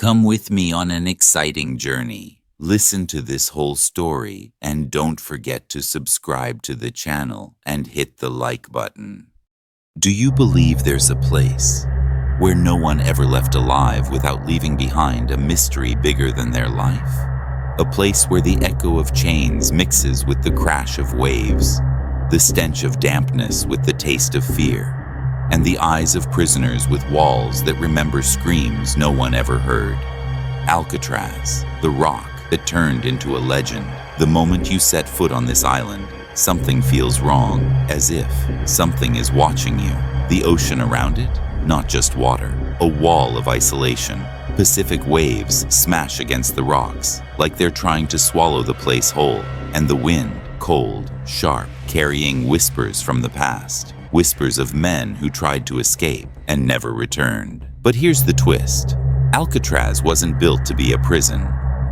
Come with me on an exciting journey. Listen to this whole story and don't forget to subscribe to the channel and hit the like button. Do you believe there's a place where no one ever left alive without leaving behind a mystery bigger than their life? A place where the echo of chains mixes with the crash of waves, the stench of dampness with the taste of fear, and the eyes of prisoners with walls that remember screams no one ever heard. Alcatraz, the rock that turned into a legend. The moment you set foot on this island, something feels wrong, as if something is watching you. The ocean around it, not just water, a wall of isolation. Pacific waves smash against the rocks, like they're trying to swallow the place whole. And the wind, cold, sharp, carrying whispers from the past. Whispers of men who tried to escape and never returned. But here's the twist. Alcatraz wasn't built to be a prison.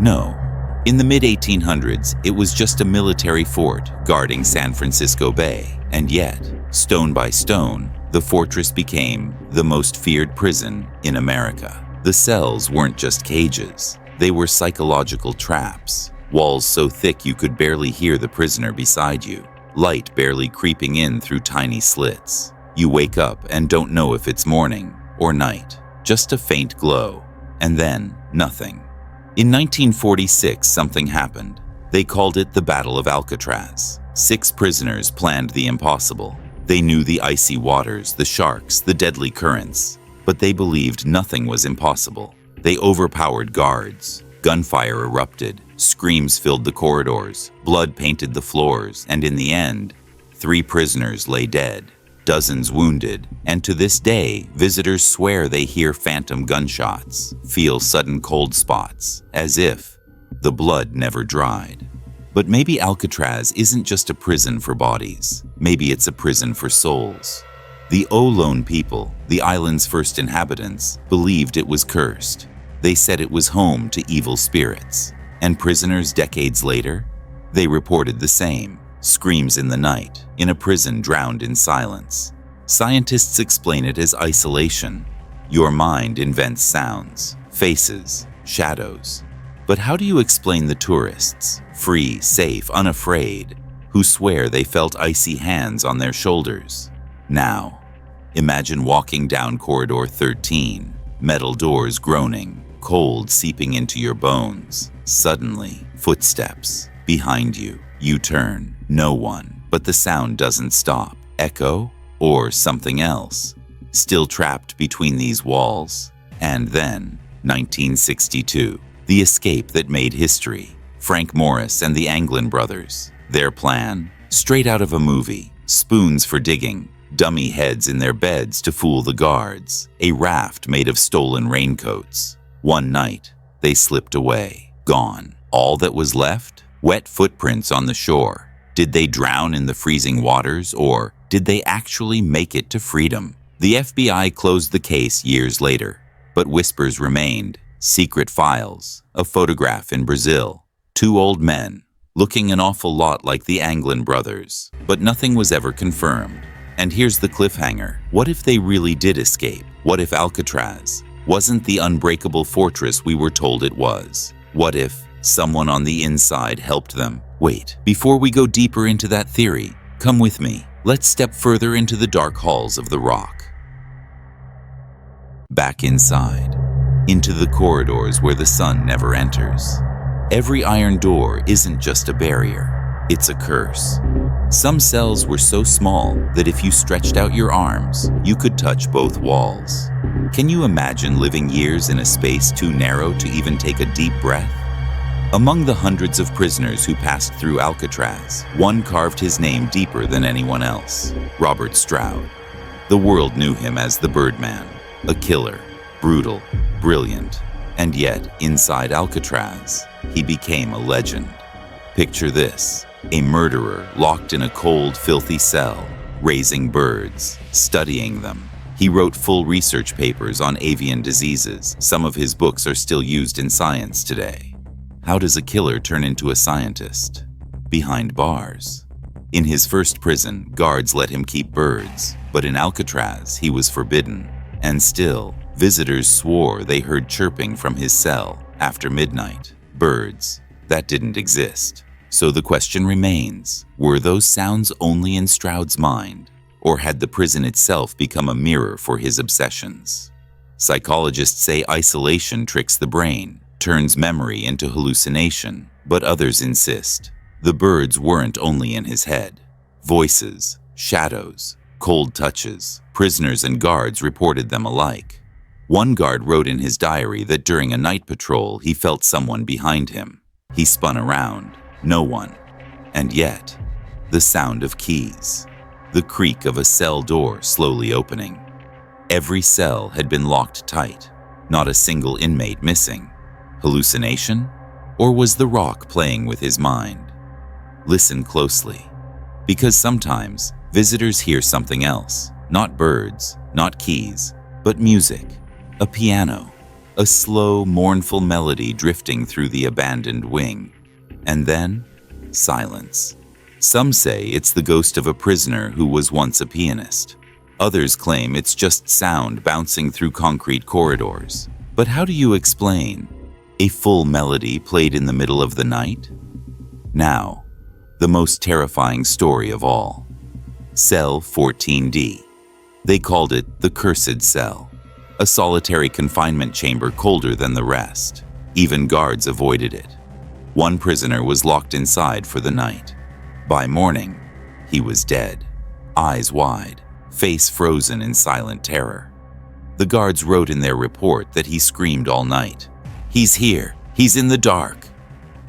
No. In the mid-1800s, it was just a military fort guarding San Francisco Bay. And yet, stone by stone, the fortress became the most feared prison in America. The cells weren't just cages. They were psychological traps. Walls so thick you could barely hear the prisoner beside you. Light barely creeping in through tiny slits. You wake up and don't know if it's morning or night. Just a faint glow. And then, nothing. In 1946, something happened. They called it the Battle of Alcatraz. 6 prisoners planned the impossible. They knew the icy waters, the sharks, the deadly currents. But they believed nothing was impossible. They overpowered guards. Gunfire erupted. Screams filled the corridors. Blood painted the floors. And in the end, 3 prisoners lay dead. Dozens wounded. And to this day, visitors swear they hear phantom gunshots, feel sudden cold spots, as if the blood never dried. But maybe Alcatraz isn't just a prison for bodies. Maybe it's a prison for souls. The Ohlone people, the island's first inhabitants, believed it was cursed. They said it was home to evil spirits. And prisoners decades later, they reported the same. Screams in the night, in a prison drowned in silence. Scientists explain it as isolation. Your mind invents sounds, faces, shadows. But how do you explain the tourists, free, safe, unafraid, who swear they felt icy hands on their shoulders? Now, imagine walking down corridor 13, metal doors groaning, cold seeping into your bones. Suddenly, footsteps. Behind you, you turn. No one. But the sound doesn't stop. Echo? Or something else? Still trapped between these walls? And then, 1962. The escape that made history. Frank Morris and the Anglin brothers. Their plan? Straight out of a movie. Spoons for digging. Dummy heads in their beds to fool the guards. A raft made of stolen raincoats. One night, they slipped away. Gone. All that was left? Wet footprints on the shore. Did they drown in the freezing waters, or did they actually make it to freedom? The FBI closed the case years later, but whispers remained. Secret files, a photograph in Brazil, 2 old men, looking an awful lot like the Anglin brothers. But nothing was ever confirmed. And here's the cliffhanger. What if they really did escape? What if Alcatraz wasn't the unbreakable fortress we were told it was? What if someone on the inside helped them? Wait, before we go deeper into that theory, come with me. Let's step further into the dark halls of the rock. Back inside, into the corridors where the sun never enters. Every iron door isn't just a barrier, it's a curse. Some cells were so small that if you stretched out your arms, you could touch both walls. Can you imagine living years in a space too narrow to even take a deep breath? Among the hundreds of prisoners who passed through Alcatraz, one carved his name deeper than anyone else: Robert Stroud. The world knew him as the Birdman, a killer, brutal, brilliant, and yet, inside Alcatraz, he became a legend. Picture this: a murderer locked in a cold, filthy cell, raising birds, studying them. He wrote full research papers on avian diseases. Some of his books are still used in science today. How does a killer turn into a scientist? Behind bars. In his first prison, guards let him keep birds, but in Alcatraz, he was forbidden. And still, Visitors swore they heard chirping from his cell after midnight. Birds. That didn't exist. So the question remains, were those sounds only in Stroud's mind, or had the prison itself become a mirror for his obsessions? Psychologists say isolation tricks the brain, turns memory into hallucination, but others insist the birds weren't only in his head. Voices, shadows, cold touches, prisoners and guards reported them alike. One guard wrote in his diary that during a night patrol he felt someone behind him. He spun around. No one. And yet, the sound of keys. The creak of a cell door slowly opening. Every cell had been locked tight. Not a single inmate missing. Hallucination? Or was the rock playing with his mind? Listen closely. Because sometimes visitors hear something else. Not birds, not keys, but music. A piano. A slow, mournful melody drifting through the abandoned wing. And then, silence. Some say it's the ghost of a prisoner who was once a pianist. Others claim it's just sound bouncing through concrete corridors. But how do you explain a full melody played in the middle of the night? Now, the most terrifying story of all. Cell 14D. They called it the Cursed Cell. A solitary confinement chamber colder than the rest. Even guards avoided it. One prisoner was locked inside for the night. By morning, he was dead, eyes wide, face frozen in silent terror. The guards wrote in their report that he screamed all night. "He's here! He's in the dark!"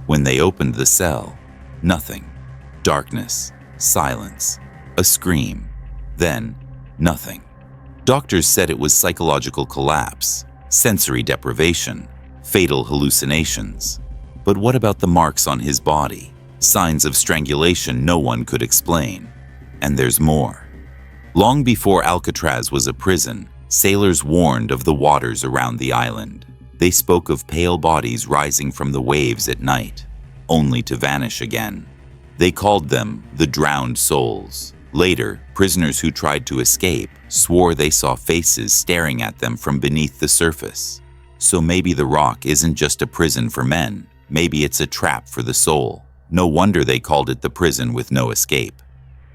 When they opened the cell, nothing. Darkness, silence, a scream, then nothing. Doctors said it was psychological collapse, sensory deprivation, fatal hallucinations. But what about the marks on his body? Signs of strangulation no one could explain. And there's more. Long before Alcatraz was a prison, sailors warned of the waters around the island. They spoke of pale bodies rising from the waves at night, only to vanish again. They called them the drowned souls. Later, prisoners who tried to escape swore they saw faces staring at them from beneath the surface. So maybe the rock isn't just a prison for men. Maybe it's a trap for the soul. No wonder they called it the prison with no escape.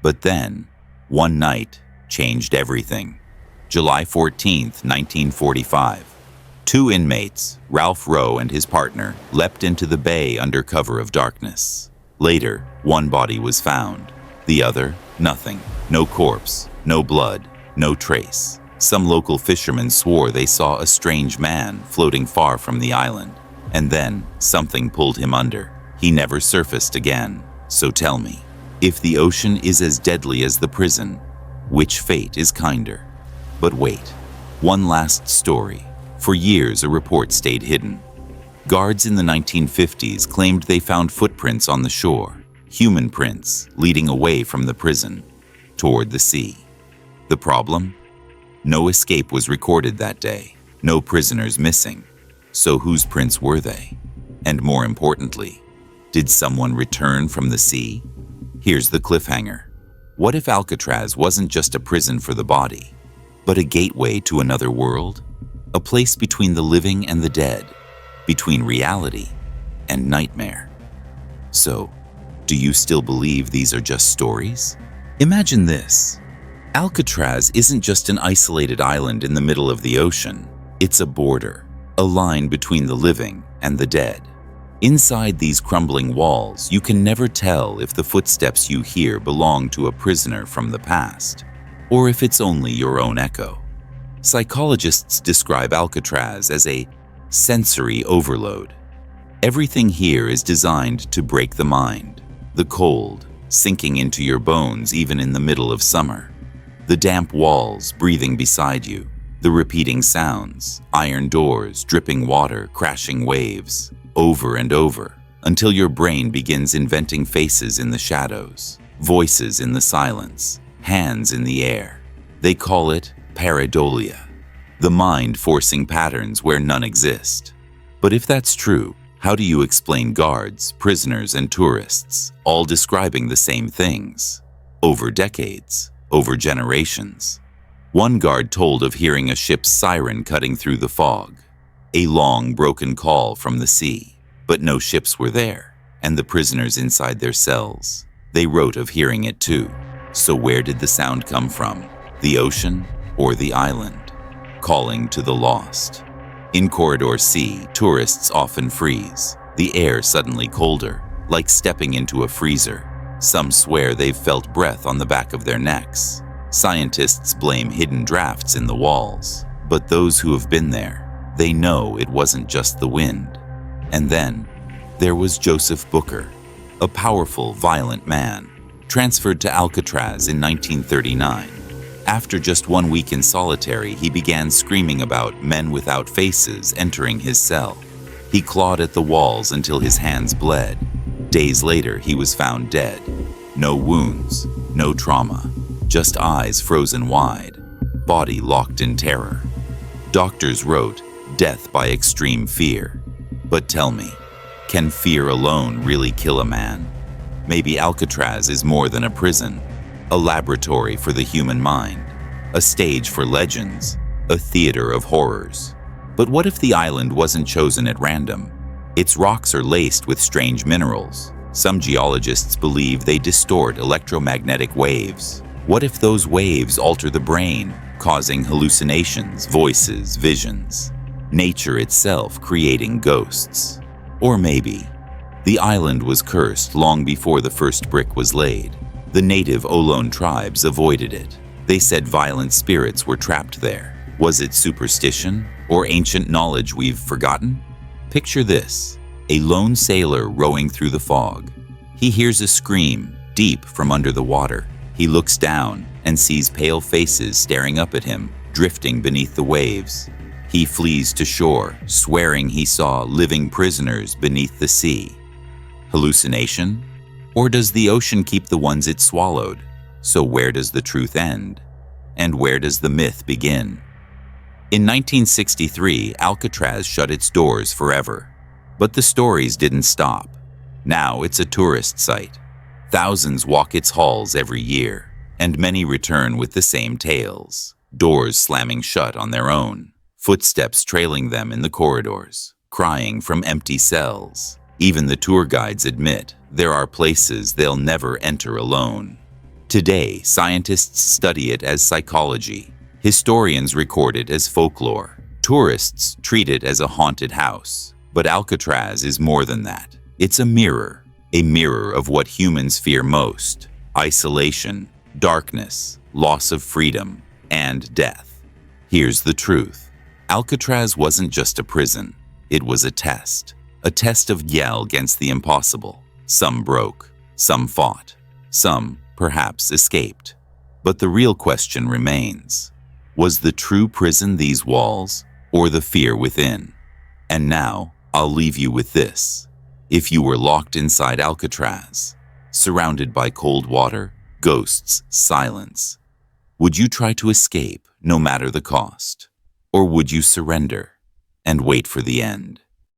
But then, one night changed everything. July 14th, 1945. Two inmates, Ralph Rowe and his partner, leapt into the bay under cover of darkness. Later, one body was found. The other, nothing. No corpse, no blood, no trace. Some local fishermen swore they saw a strange man floating far from the island. And then, something pulled him under. He never surfaced again. So tell me, if the ocean is as deadly as the prison, which fate is kinder? But wait, one last story. For years, a report stayed hidden. Guards in the 1950s claimed they found footprints on the shore, human prints leading away from the prison, toward the sea. The problem? No escape was recorded that day, no prisoners missing. So whose prints were they? And more importantly, did someone return from the sea? Here's the cliffhanger. What if Alcatraz wasn't just a prison for the body, but a gateway to another world? A place between the living and the dead, between reality and nightmare. So, do you still believe these are just stories? Imagine this. Alcatraz isn't just an isolated island in the middle of the ocean. It's a border, a line between the living and the dead. Inside these crumbling walls, you can never tell if the footsteps you hear belong to a prisoner from the past, or if it's only your own echo. Psychologists describe Alcatraz as a sensory overload. Everything here is designed to break the mind. The cold, sinking into your bones even in the middle of summer. The damp walls breathing beside you. The repeating sounds, iron doors, dripping water, crashing waves, over and over, until your brain begins inventing faces in the shadows, voices in the silence, hands in the air. They call it pareidolia, the mind forcing patterns where none exist. But if that's true, how do you explain guards, prisoners, and tourists all describing the same things? Over decades, over generations. One guard told of hearing a ship's siren cutting through the fog, a long, broken call from the sea. But no ships were there, and the prisoners inside their cells. They wrote of hearing it too. So where did the sound come from? The ocean or the island? Calling to the lost. In Corridor C, tourists often freeze, the air suddenly colder, like stepping into a freezer. Some swear they've felt breath on the back of their necks. Scientists blame hidden drafts in the walls, but those who have been there, they know it wasn't just the wind. And then, there was Joseph Booker, a powerful, violent man, transferred to Alcatraz in 1939. After just 1 week in solitary, he began screaming about men without faces entering his cell. He clawed at the walls until his hands bled. Days later, he was found dead. No wounds, no trauma, just eyes frozen wide, body locked in terror. Doctors wrote, death by extreme fear. But tell me, can fear alone really kill a man? Maybe Alcatraz is more than a prison, a laboratory for the human mind, a stage for legends, a theater of horrors. But what if the island wasn't chosen at random? Its rocks are laced with strange minerals. Some geologists believe they distort electromagnetic waves. What if those waves alter the brain, causing hallucinations, voices, visions? Nature itself creating ghosts. Or maybe, the island was cursed long before the first brick was laid. The native Olone tribes avoided it. They said violent spirits were trapped there. Was it superstition or ancient knowledge we've forgotten? Picture this, a lone sailor rowing through the fog. He hears a scream deep from under the water. He looks down and sees pale faces staring up at him, drifting beneath the waves. He flees to shore, swearing he saw living prisoners beneath the sea. Hallucination? Or does the ocean keep the ones it swallowed? So where does the truth end? And where does the myth begin? In 1963, Alcatraz shut its doors forever. But the stories didn't stop. Now it's a tourist site. Thousands walk its halls every year, and many return with the same tales. Doors slamming shut on their own, footsteps trailing them in the corridors, crying from empty cells. Even the tour guides admit there are places they'll never enter alone. Today, scientists study it as psychology. Historians record it as folklore. Tourists treat it as a haunted house. But Alcatraz is more than that. It's a mirror of what humans fear most: isolation, darkness, loss of freedom, and death. Here's the truth. Alcatraz wasn't just a prison. It was a test of yell against the impossible. Some broke, some fought, some perhaps escaped. But the real question remains: was the true prison these walls, or the fear within? And now, I'll leave you with this. If you were locked inside Alcatraz, surrounded by cold water, ghosts, silence, would you try to escape no matter the cost? Or would you surrender and wait for the end?